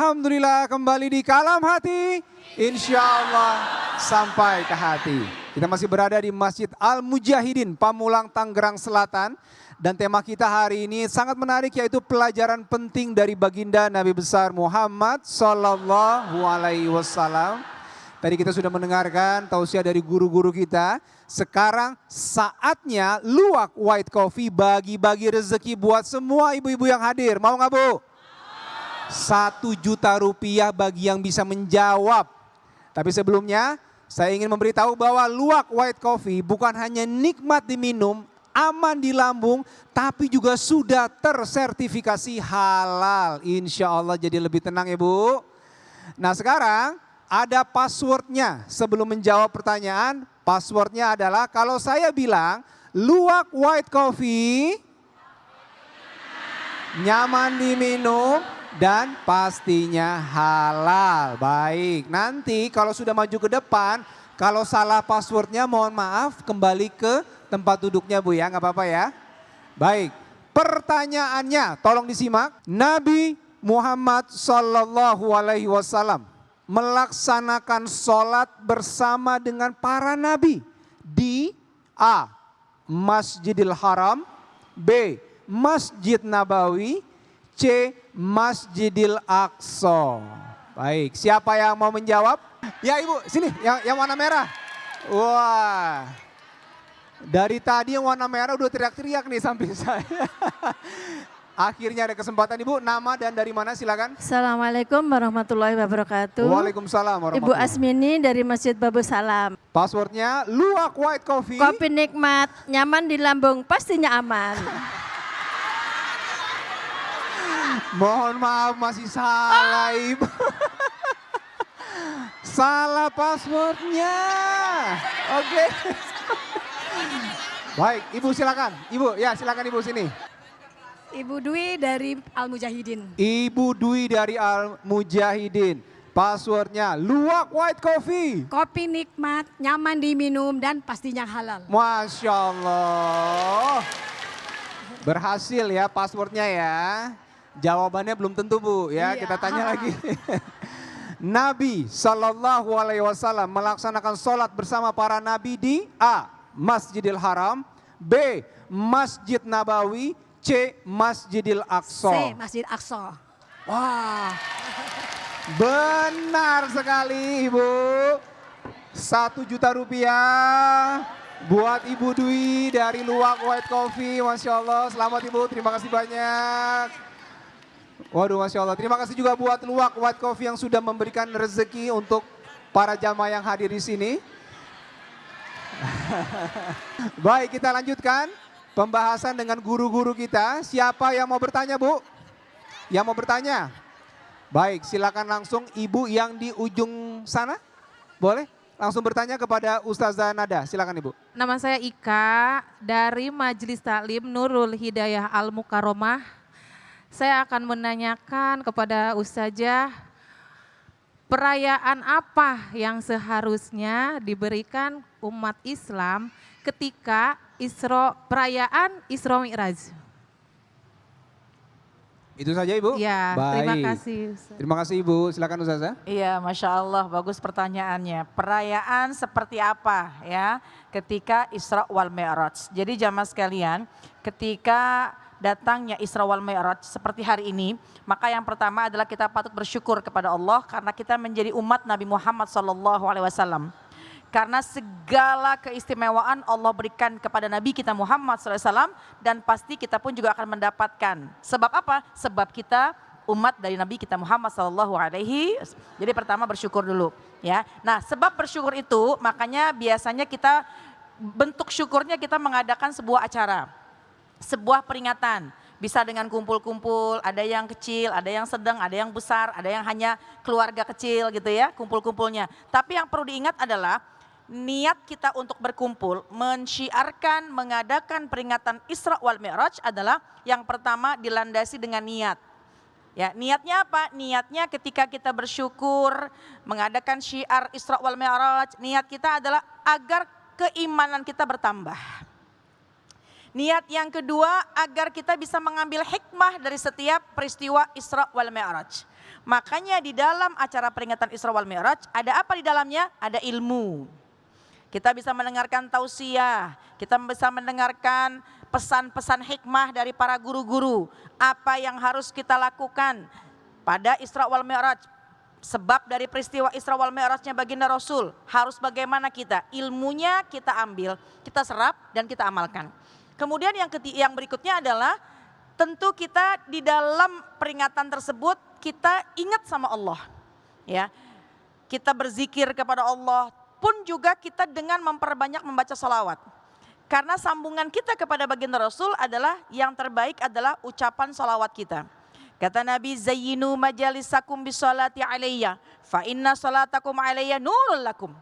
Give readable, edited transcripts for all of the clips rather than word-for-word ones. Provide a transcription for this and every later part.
Alhamdulillah kembali di Kalam Hati. Insya Allah sampai ke hati. Kita masih berada di Masjid Al-Mujahidin, Pamulang, Tangerang Selatan. Dan tema kita hari ini sangat menarik, yaitu pelajaran penting dari baginda Nabi besar Muhammad Sallallahu Alaihi Wasallam. Tadi kita sudah mendengarkan tausiah dari guru-guru kita. Sekarang saatnya luwak white coffee bagi-bagi rezeki buat semua ibu-ibu yang hadir. Mau nggak Bu? 1 juta rupiah bagi yang bisa menjawab. Tapi sebelumnya saya ingin memberitahu bahwa luwak white coffee bukan hanya nikmat diminum, aman di lambung, tapi juga sudah tersertifikasi halal. Insya Allah jadi lebih tenang ya Bu. Nah sekarang ada passwordnya. Sebelum menjawab pertanyaan, passwordnya adalah kalau saya bilang luwak white coffee nyaman diminum dan pastinya halal. Baik, nanti kalau sudah maju ke depan, kalau salah passwordnya mohon maaf, kembali ke tempat duduknya Bu ya, nggak apa-apa ya. Baik, pertanyaannya tolong disimak. Nabi Muhammad Sallallahu Alaihi Wasallam melaksanakan sholat bersama dengan para nabi di A. Masjidil Haram, B. Masjid Nabawi, C. Masjidil Aqsa. Baik, siapa yang mau menjawab? Ya Ibu, sini yang warna merah. Wah, dari tadi yang warna merah udah teriak-teriak nih samping saya. Akhirnya ada kesempatan Ibu, nama dan dari mana silakan. Assalamualaikum warahmatullahi wabarakatuh. Waalaikumsalam Ibu warahmatullahi. Asmini dari Masjid Babu Salam. Passwordnya luwak white coffee. Kopi nikmat, nyaman di lambung, pastinya aman. Mohon maaf masih salah Ibu. Salah passwordnya. Oke. Baik, Ibu silakan. Ibu, ya silakan Ibu sini. Ibu Dwi dari Al-Mujahidin. Ibu Dwi dari Al-Mujahidin. Passwordnya luwak white coffee. Kopi nikmat, nyaman diminum dan pastinya halal. Masya Allah. Berhasil ya passwordnya ya. Jawabannya belum tentu Bu ya, Iya. kita tanya lagi. Nabi Sallallahu Alaihi Wasallam melaksanakan sholat bersama para nabi di A. Masjidil Haram, B. Masjid Nabawi, C. Masjidil Aqsa. C. Masjid Aqsa. Wah, benar sekali Ibu. 1 juta rupiah buat Ibu Dwi dari luwak white coffee. Masya Allah, selamat Ibu, terima kasih banyak. Waduh Masya Allah, terima kasih juga buat luwak white coffee yang sudah memberikan rezeki untuk para jamaah yang hadir di sini. Baik, kita lanjutkan pembahasan dengan guru-guru kita. Siapa yang mau bertanya Bu? Yang mau bertanya? Baik, silakan langsung Ibu yang di ujung sana. Boleh? Langsung bertanya kepada Ustazah Nada, silakan Ibu. Nama saya Ika dari Majelis Taklim Nurul Hidayah Al-Mukarramah. Saya akan menanyakan kepada Ustazah, perayaan apa yang seharusnya diberikan umat Islam ketika perayaan Isra Mi'raj? Itu saja Ibu? Ya, baik. terima kasih Ustaz. Terima kasih Ibu, silakan Ustazah. Iya, Masya Allah, bagus pertanyaannya. Perayaan seperti apa ya ketika Isra wal Mi'raj? Jadi jamaah sekalian, ketika datangnya Isra wal Mi'raj seperti hari ini, maka yang pertama adalah kita patut bersyukur kepada Allah karena kita menjadi umat Nabi Muhammad SAW. Karena segala keistimewaan Allah berikan kepada Nabi kita Muhammad SAW dan pasti kita pun juga akan mendapatkan. Sebab apa? Sebab kita umat dari Nabi kita Muhammad SAW. Jadi pertama bersyukur dulu ya. Nah sebab bersyukur itu makanya biasanya kita bentuk syukurnya kita mengadakan sebuah acara, sebuah peringatan. Bisa dengan kumpul-kumpul, ada yang kecil, ada yang sedang, ada yang besar, ada yang hanya keluarga kecil gitu ya kumpul-kumpulnya. Tapi yang perlu diingat adalah niat kita untuk berkumpul, mensyiarkan, mengadakan peringatan Isra wal Mi'raj adalah yang pertama dilandasi dengan niat. Ya, niatnya apa? Niatnya ketika kita bersyukur, mengadakan syiar Isra wal Mi'raj, niat kita adalah agar keimanan kita bertambah. Niat yang kedua agar kita bisa mengambil hikmah dari setiap peristiwa Isra wal Mi'raj. Makanya di dalam acara peringatan Isra wal Mi'raj ada apa di dalamnya? Ada ilmu. Kita bisa mendengarkan tausiah, kita bisa mendengarkan pesan-pesan hikmah dari para guru-guru. Apa yang harus kita lakukan pada Isra wal Mi'raj. Sebab dari peristiwa Isra wal Mi'rajnya baginda Rasul, harus bagaimana kita? Ilmunya kita ambil, kita serap dan kita amalkan. Kemudian yang berikutnya adalah tentu kita di dalam peringatan tersebut kita ingat sama Allah. Ya. Kita berzikir kepada Allah pun juga kita dengan memperbanyak membaca salawat. Karena sambungan kita kepada baginda Rasul adalah yang terbaik adalah ucapan salawat kita. Kata Nabi, zayyinu majalisakum bisolati alayya, fa inna salatakum alayya nurul lakum.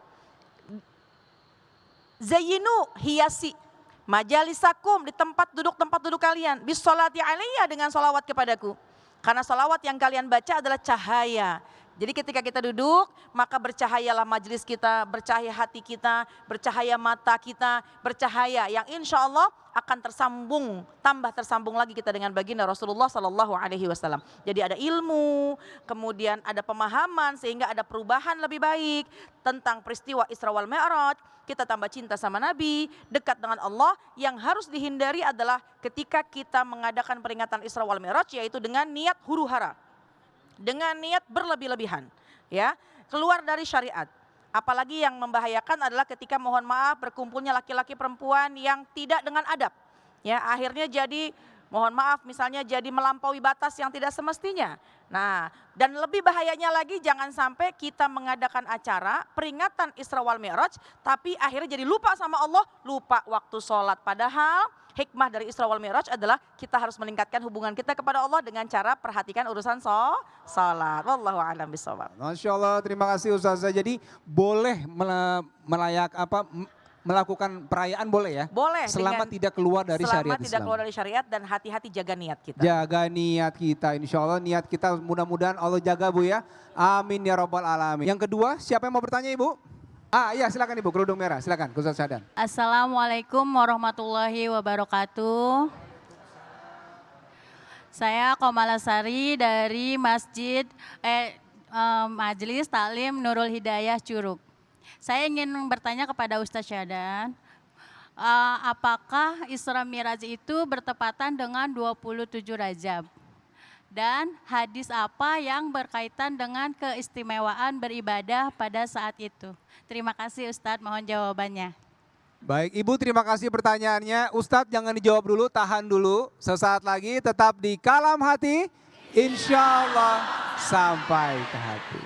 Zayyinu, hiasi, majalisakum di tempat duduk kalian, bisolati alayya dengan salawat kepadaku. Karena salawat yang kalian baca adalah cahaya. Jadi ketika kita duduk, maka bercahayalah majelis kita, bercahaya hati kita, bercahaya mata kita, bercahaya yang insya Allah akan tersambung, tambah tersambung lagi kita dengan baginda Rasulullah Sallallahu Alaihi Wasallam. Jadi ada ilmu, kemudian ada pemahaman sehingga ada perubahan lebih baik tentang peristiwa Isra wal Mi'raj. Kita tambah cinta sama Nabi, dekat dengan Allah. Yang harus dihindari adalah ketika kita mengadakan peringatan Isra wal Mi'raj yaitu dengan niat huru hara. Dengan niat berlebih-lebihan, ya, keluar dari syariat. Apalagi yang membahayakan adalah ketika mohon maaf berkumpulnya laki-laki perempuan yang tidak dengan adab. Ya, akhirnya jadi mohon maaf misalnya jadi melampaui batas yang tidak semestinya. Nah, dan lebih bahayanya lagi jangan sampai kita mengadakan acara peringatan Isra wal Mi'raj tapi akhirnya jadi lupa sama Allah, lupa waktu sholat. Padahal hikmah dari Isra wal Mi'raj adalah kita harus meningkatkan hubungan kita kepada Allah dengan cara perhatikan urusan sholat. Wallahu a'lam bishawab. Masya Allah, terima kasih Ustazah. Jadi boleh melakukan perayaan boleh ya? Boleh. Selama tidak keluar dari syariat Islam. Selama tidak keluar dari syariat dan hati-hati jaga niat kita. Jaga niat kita, insya Allah niat kita mudah-mudahan Allah jaga Bu ya. Amin ya Rabbal Alamin. Yang kedua, siapa yang mau bertanya Ibu? Iya silakan Ibu, kerudung merah, silakan Ustaz Syadan. Assalamualaikum warahmatullahi wabarakatuh. Saya Komalasari dari Majelis Taklim Nurul Hidayah Curug. Saya ingin bertanya kepada Ustaz Syadan, apakah Isra Mi'raj itu bertepatan dengan 27 Rajab? Dan hadis apa yang berkaitan dengan keistimewaan beribadah pada saat itu? Terima kasih Ustadz, mohon jawabannya. Baik Ibu, terima kasih pertanyaannya. Ustadz jangan dijawab dulu, tahan dulu. Sesaat lagi tetap di Kalam Hati, insya Allah sampai ke hati.